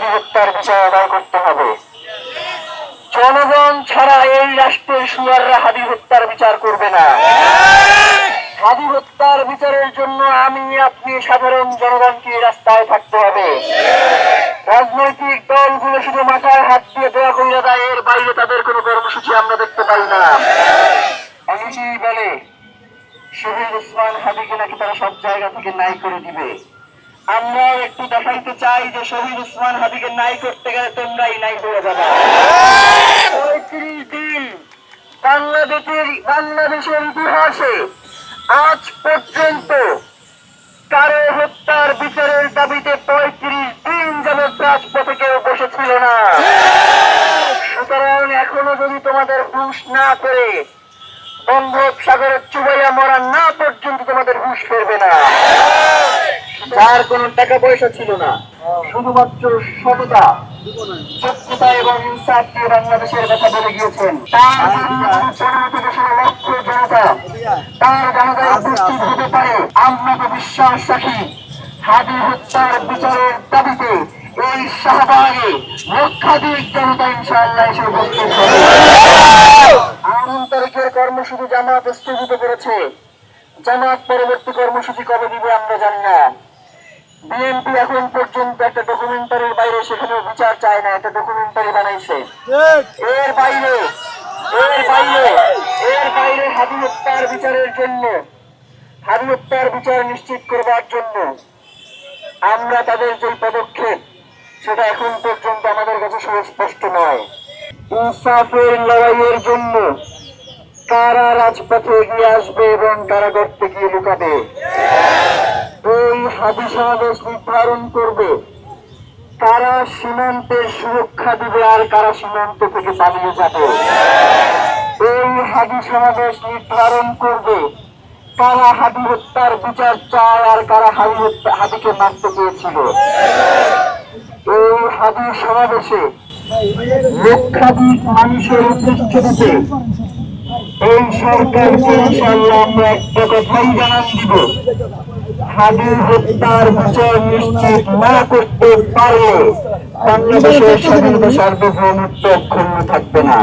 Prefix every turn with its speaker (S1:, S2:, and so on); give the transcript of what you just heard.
S1: হাদি হত্যার বিচার আদায় করতে হবে। জনগণ ছাড়া এই রাষ্ট্রের সুয়াররা হাদি হত্যার বিচার করবে না। হাদি হত্যার বিচারের জন্য আমি আপনি সাধারণ জনগণকে রাস্তায় থাকতে হবে। রাজনৈতিক দলগুলো শুধু মাথায় হাত দিয়ে দোয়া করিয়া দেয়, এর বাইরে তাদের কোনো কর্মসূচি আমরা দেখতে পাই না। অনেকেই বলে শহীদ ওসমান হাদিকে নাকি তারা সব জায়গা থেকে নাই করে দিবে। আমরা একটু দেখাইতে চাই যে শহীদ ওসমান হাদিকে নাই করতে গেলে তোমরাই নাই করে যাবে। ৩৫ দিন বাংলাদেশের ইতিহাসে আজ পর্যন্ত কারো হত্যার বিচারের দাবিতে ৩৫ দিন যাবৎ রাজপথে কেউ বসেছিল না। সুতরাং এখনো যদি তোমাদের হুঁশ না করে বঙ্গোপসাগরের চুবাইয়া মরা না পর্যন্ত তোমাদের হুঁশ ফিরবে না। যার কোনো টাকা পয়সা ছিল না, শুধুমাত্র সততা, যোগ্যতা এবং ইনসাফ দিয়ে বাংলাদেশের কথা বলে গিয়েছেন। তার লক্ষ জনতা তার জানাজায় উপস্থিত হতে পারে। আমরা তো বিশ্বাস রাখি হাদি হত্যার বিচারের দাবিতে এই শাহবাগে লক্ষাধিক জনতা ইনশাআল্লাহ এসে উপস্থিত হবে। 8 তারিখের কর্মসূচি জামাত স্থগিত করেছে। জামাত পরবর্তী কর্মসূচি কবে দিবে আমরা জানি না। বিএনপি এখন পর্যন্ত একটা ডকুমেন্টারির বাইরে সেখানে বিচার চায় না, একটা ডকুমেন্টারি বানাইছে। এর বাইরে হাদি হত্যার বিচারের জন্য, হাদি হত্যার বিচার নিশ্চিত করবার জন্য আমরা তাদের যে পদক্ষেপ সেটা এখন পর্যন্ত আমাদের কাছে সুস্পষ্ট নয়। ইনসাফের লড়াইয়ের জন্য কারা রাজপথে এগিয়ে আসবে এবং কারা গর্তে গিয়ে লুকাবে, এই হাদি সমাবেশ নির্ধারণ করবে কারা সীমান্তের সুরক্ষা দিবে আর কারা সীমান্ত থেকে পালিয়ে যাবে। এই হাদি সমাবেশ নির্ধারণ করবে কারা হাদি হত্যার বিচার চায় আর কারা হাদিকে মারতে চেয়েছিল। এই হাদি সমাবেশে লক্ষাধিক মানুষের উপস্থিতিতে এই সরকারকে ইনশাআল্লাহ আমরা একটা কথাই জানান দিব, হাদি হত্যার বিচার নিশ্চিত না করতে পারলে বাংলাদেশের স্বাধীনতা সার্বভৌমত্ব অক্ষুণ্ণ থাকবে না।